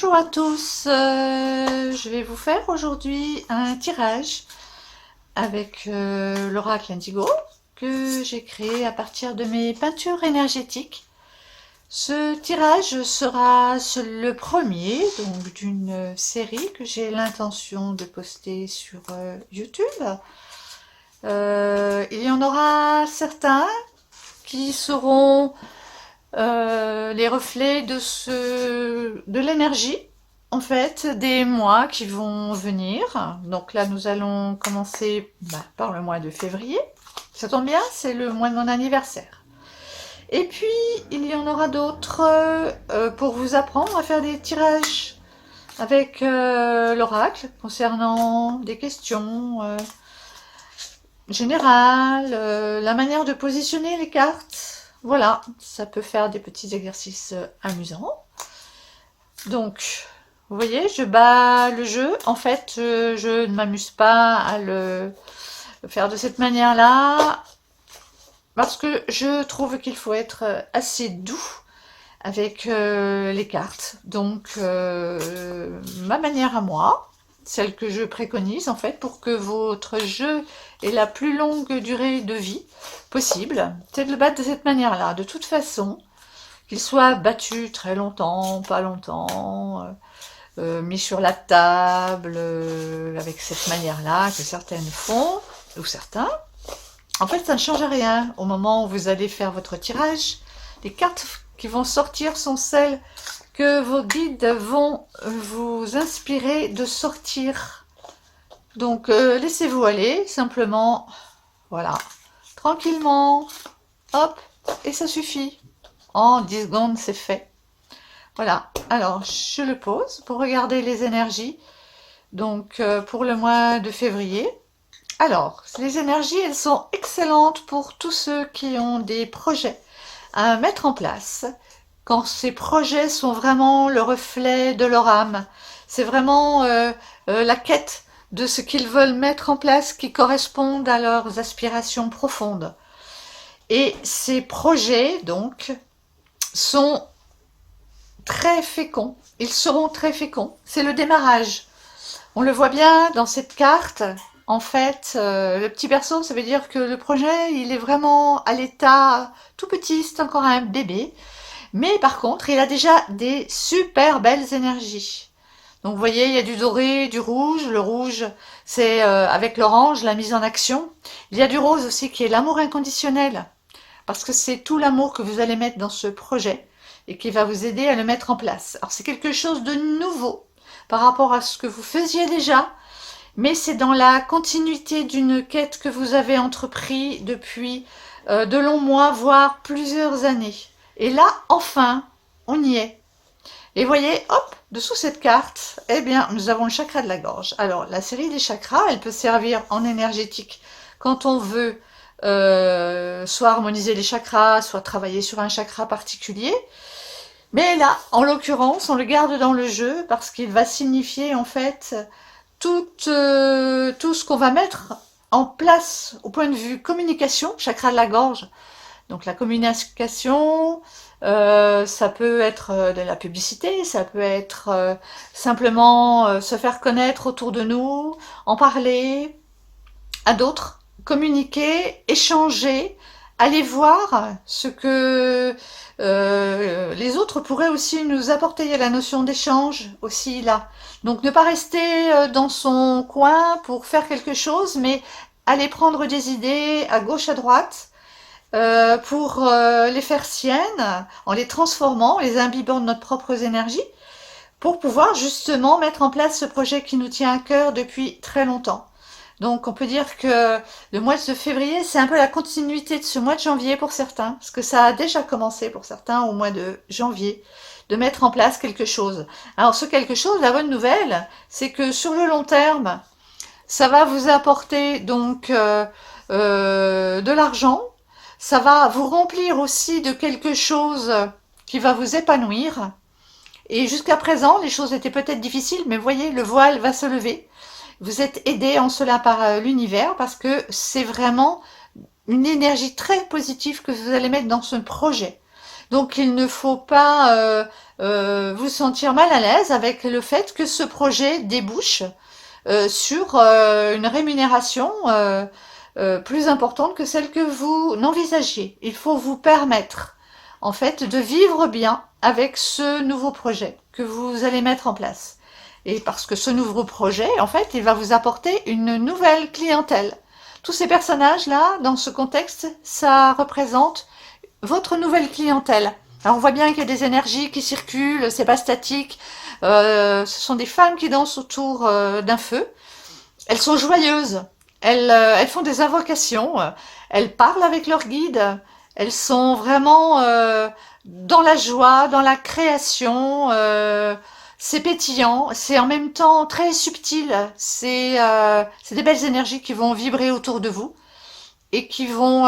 Bonjour à tous, je vais vous faire aujourd'hui un tirage avec l'oracle Indigo que j'ai créé à partir de mes peintures énergétiques. Ce tirage sera le premier donc d'une série que j'ai l'intention de poster sur YouTube. Il y en aura certains qui seront les reflets de l'énergie en fait des mois qui vont venir. Donc là nous allons commencer par le mois de février. Ça tombe bien, c'est le mois de mon anniversaire. Et puis il y en aura d'autres pour vous apprendre à faire des tirages avec l'oracle concernant des questions générales, la manière de positionner les cartes. Voilà, ça peut faire des petits exercices amusants. Donc, vous voyez, je bats le jeu. En fait, je ne m'amuse pas à le faire de cette manière-là parce que je trouve qu'il faut être assez doux avec les cartes. Donc, ma manière à moi, celle que je préconise en fait pour que votre jeu ait la plus longue durée de vie possible, c'est de le battre de cette manière-là. De toute façon, qu'il soit battu très longtemps, pas longtemps, mis sur la table, avec cette manière-là que certaines font, ou certains, en fait ça ne change rien. Au moment où vous allez faire votre tirage, les cartes qui vont sortir sont celles que vos guides vont vous inspirer de sortir. Donc laissez-vous aller, simplement, voilà, tranquillement, hop, et ça suffit. En 10 secondes, c'est fait. Voilà, alors je le pose pour regarder les énergies. Donc pour le mois de février. Alors, les énergies, elles sont excellentes pour tous ceux qui ont des projets à mettre en place. Quand ces projets sont vraiment le reflet de leur âme, c'est vraiment la quête de ce qu'ils veulent mettre en place qui correspondent à leurs aspirations profondes. Et ces projets, donc, sont très féconds. Ils seront très féconds. C'est le démarrage. On le voit bien dans cette carte. En fait, le petit berceau, ça veut dire que le projet, il est vraiment à l'état tout petit, c'est encore un bébé. Mais par contre, il a déjà des super belles énergies. Donc vous voyez, il y a du doré, du rouge. Le rouge, c'est avec l'orange, la mise en action. Il y a du rose aussi qui est l'amour inconditionnel. Parce que c'est tout l'amour que vous allez mettre dans ce projet et qui va vous aider à le mettre en place. Alors c'est quelque chose de nouveau par rapport à ce que vous faisiez déjà, mais c'est dans la continuité d'une quête que vous avez entrepris depuis de longs mois, voire plusieurs années. Et là, enfin, on y est. Et voyez, hop, dessous cette carte, eh bien, nous avons le chakra de la gorge. Alors, la série des chakras, elle peut servir en énergétique quand on veut soit harmoniser les chakras, soit travailler sur un chakra particulier. Mais là, en l'occurrence, on le garde dans le jeu parce qu'il va signifier en fait tout ce qu'on va mettre en place au point de vue communication, chakra de la gorge. Donc la communication, ça peut être de la publicité, ça peut être simplement se faire connaître autour de nous, en parler à d'autres, communiquer, échanger, aller voir ce que les autres pourraient aussi nous apporter. Il y a la notion d'échange aussi là. Donc ne pas rester dans son coin pour faire quelque chose, mais aller prendre des idées à gauche, à droite, pour les faire siennes, en les transformant, en les imbibant de notre propre énergie, pour pouvoir justement mettre en place ce projet qui nous tient à cœur depuis très longtemps. Donc on peut dire que le mois de février, c'est un peu la continuité de ce mois de janvier pour certains, parce que ça a déjà commencé pour certains au mois de janvier, de mettre en place quelque chose. Alors ce quelque chose, la bonne nouvelle, c'est que sur le long terme, ça va vous apporter donc de l'argent, ça va vous remplir aussi de quelque chose qui va vous épanouir. Et jusqu'à présent, les choses étaient peut-être difficiles, mais voyez, le voile va se lever. Vous êtes aidé en cela par l'univers parce que c'est vraiment une énergie très positive que vous allez mettre dans ce projet. Donc il ne faut pas vous sentir mal à l'aise avec le fait que ce projet débouche sur une rémunération plus importante que celle que vous n'envisagiez. Il faut vous permettre en fait de vivre bien avec ce nouveau projet que vous allez mettre en place. Et parce que ce nouveau projet, en fait, il va vous apporter une nouvelle clientèle. Tous ces personnages-là, dans ce contexte, ça représente votre nouvelle clientèle. Alors on voit bien qu'il y a des énergies qui circulent, c'est pas statique. Ce sont des femmes qui dansent autour d'un feu. Elles sont joyeuses. Elles font des invocations. Elles parlent avec leur guide. Elles sont vraiment dans la joie, dans la création. C'est pétillant. C'est en même temps très subtil. C'est des belles énergies qui vont vibrer autour de vous et qui vont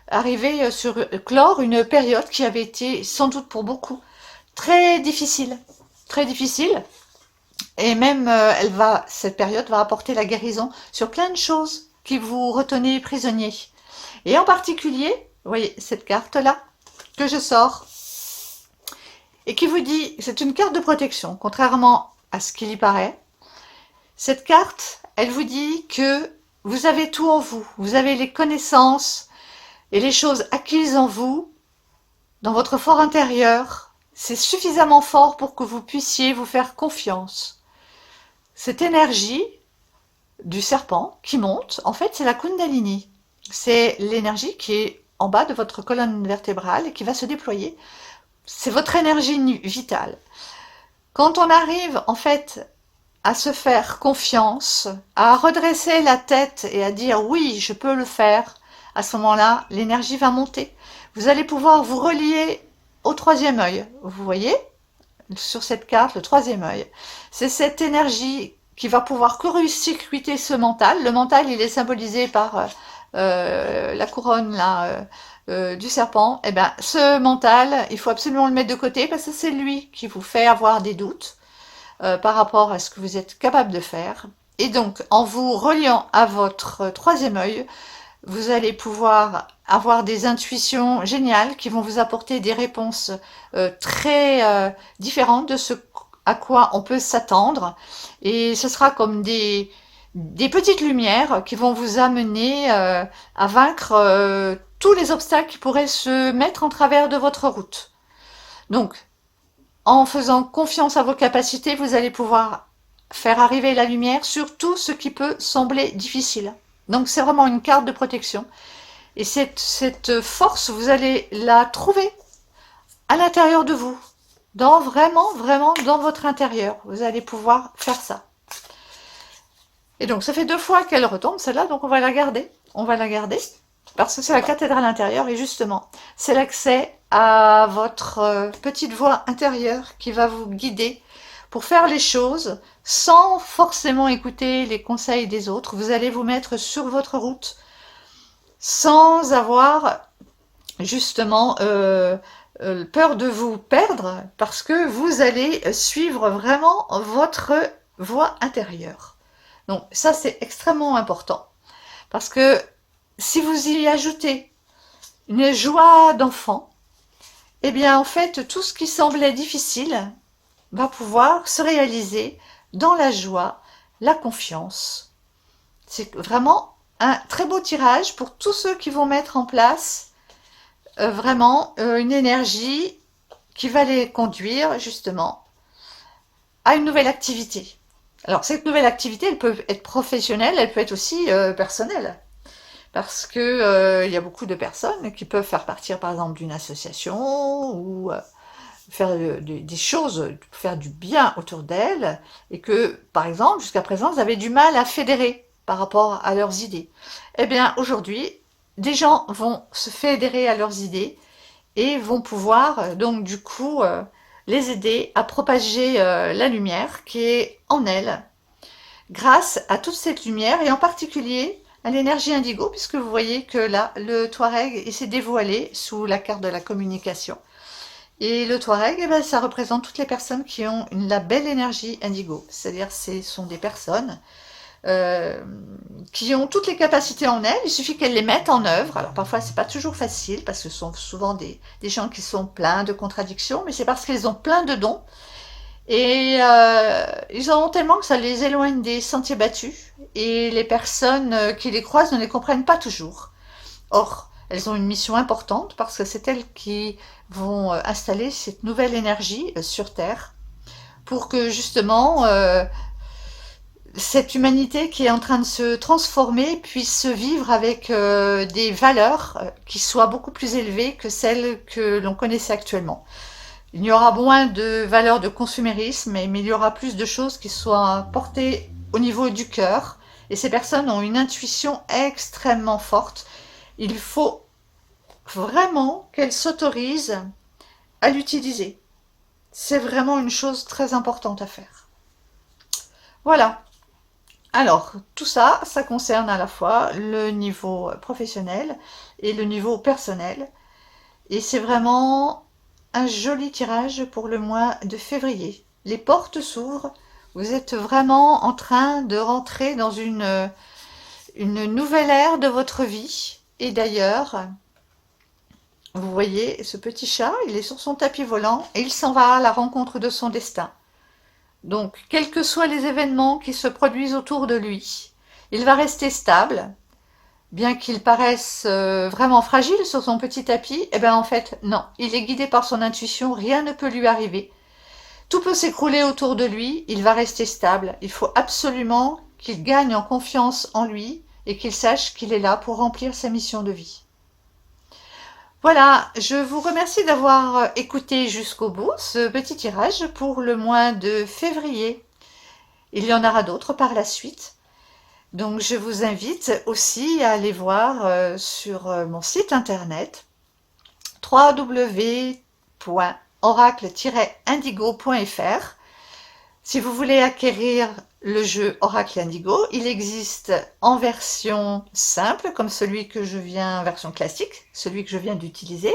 arriver sur clore une période qui avait été sans doute pour beaucoup très difficile. Très difficile. Et même, cette période va apporter la guérison sur plein de choses qui vous retenaient prisonnier. Et en particulier, vous voyez cette carte-là que je sors et qui vous dit, c'est une carte de protection, contrairement à ce qu'il y paraît. Cette carte, elle vous dit que vous avez tout en vous. Vous avez les connaissances et les choses acquises en vous, dans votre fort intérieur. C'est suffisamment fort pour que vous puissiez vous faire confiance. Cette énergie du serpent qui monte, en fait, c'est la Kundalini. C'est l'énergie qui est en bas de votre colonne vertébrale et qui va se déployer. C'est votre énergie vitale. Quand on arrive, en fait, à se faire confiance, à redresser la tête et à dire « oui, je peux le faire », à ce moment-là, l'énergie va monter. Vous allez pouvoir vous relier au troisième œil. Vous voyez ? Sur cette carte, le troisième œil. C'est cette énergie qui va pouvoir court-circuiter ce mental. Le mental, il est symbolisé par la couronne là, du serpent. Et bien, ce mental, il faut absolument le mettre de côté parce que c'est lui qui vous fait avoir des doutes par rapport à ce que vous êtes capable de faire. Et donc, en vous reliant à votre troisième œil, vous allez pouvoir avoir des intuitions géniales qui vont vous apporter des réponses très différentes de ce à quoi on peut s'attendre. Et ce sera comme des petites lumières qui vont vous amener à vaincre tous les obstacles qui pourraient se mettre en travers de votre route. Donc, en faisant confiance à vos capacités, vous allez pouvoir faire arriver la lumière sur tout ce qui peut sembler difficile. Donc c'est vraiment une carte de protection. Et cette force, vous allez la trouver à l'intérieur de vous. Vraiment dans votre intérieur. Vous allez pouvoir faire ça. Et donc ça fait 2 fois qu'elle retombe, celle-là, donc on va la garder. On va la garder. Parce que c'est la cathédrale intérieure et justement, c'est l'accès à votre petite voix intérieure qui va vous guider pour faire les choses sans forcément écouter les conseils des autres. Vous allez vous mettre sur votre route sans avoir justement peur de vous perdre parce que vous allez suivre vraiment votre voix intérieure. Donc ça, c'est extrêmement important parce que si vous y ajoutez une joie d'enfant, eh bien en fait, tout ce qui semblait difficile va pouvoir se réaliser dans la joie, la confiance. C'est vraiment un très beau tirage pour tous ceux qui vont mettre en place vraiment une énergie qui va les conduire justement à une nouvelle activité. Alors cette nouvelle activité, elle peut être professionnelle, elle peut être aussi personnelle. Parce que y a beaucoup de personnes qui peuvent faire partir par exemple d'une association ou faire des choses, faire du bien autour d'elles, et que, par exemple, jusqu'à présent, elles avaient du mal à fédérer par rapport à leurs idées. Eh bien, aujourd'hui, des gens vont se fédérer à leurs idées et vont pouvoir, donc, du coup, les aider à propager la lumière qui est en elles, grâce à toute cette lumière, et en particulier à l'énergie indigo, puisque vous voyez que là, le Touareg s'est dévoilé sous la carte de la communication. Et le Touareg, eh ben, ça représente toutes les personnes qui ont la belle énergie indigo. C'est-à-dire ce sont des personnes euh, qui ont toutes les capacités en elles, il suffit qu'elles les mettent en œuvre. Alors parfois c'est pas toujours facile parce que ce sont souvent des gens qui sont pleins de contradictions, mais c'est parce qu'ils ont plein de dons et ils en ont tellement que ça les éloigne des sentiers battus et les personnes qui les croisent ne les comprennent pas toujours. Or, elles ont une mission importante parce que c'est elles qui vont installer cette nouvelle énergie sur Terre pour que justement cette humanité qui est en train de se transformer puisse vivre avec des valeurs qui soient beaucoup plus élevées que celles que l'on connaissait actuellement. Il y aura moins de valeurs de consumérisme, mais il y aura plus de choses qui soient portées au niveau du cœur. Et ces personnes ont une intuition extrêmement forte. Il faut vraiment qu'elles s'autorisent à l'utiliser. C'est vraiment une chose très importante à faire. Voilà. Alors, tout ça, ça concerne à la fois le niveau professionnel et le niveau personnel. Et c'est vraiment un joli tirage pour le mois de février. Les portes s'ouvrent. Vous êtes vraiment en train de rentrer dans une nouvelle ère de votre vie. Et d'ailleurs, vous voyez ce petit chat, il est sur son tapis volant et il s'en va à la rencontre de son destin. Donc, quels que soient les événements qui se produisent autour de lui, il va rester stable, bien qu'il paraisse vraiment fragile sur son petit tapis. Eh bien, en fait, non, il est guidé par son intuition, rien ne peut lui arriver. Tout peut s'écrouler autour de lui, il va rester stable. Il faut absolument qu'il gagne en confiance en lui et qu'il sache qu'il est là pour remplir sa mission de vie. Voilà, je vous remercie d'avoir écouté jusqu'au bout ce petit tirage pour le mois de février. Il y en aura d'autres par la suite. Donc je vous invite aussi à aller voir sur mon site internet www.oracle-indigo.fr. Si vous voulez acquérir le jeu Oracle Indigo, il existe en version simple, comme version classique, celui que je viens d'utiliser.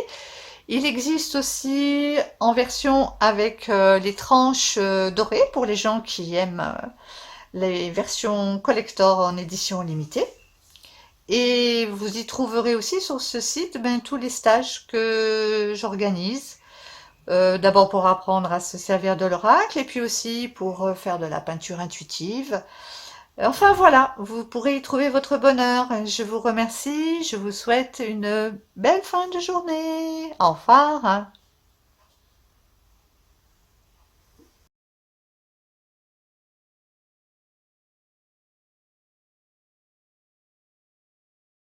Il existe aussi en version avec les tranches dorées pour les gens qui aiment les versions collector en édition limitée. Et vous y trouverez aussi sur ce site tous les stages que j'organise. D'abord pour apprendre à se servir de l'oracle et puis aussi pour faire de la peinture intuitive. Enfin voilà, vous pourrez y trouver votre bonheur. Je vous remercie, je vous souhaite une belle fin de journée. Au revoir.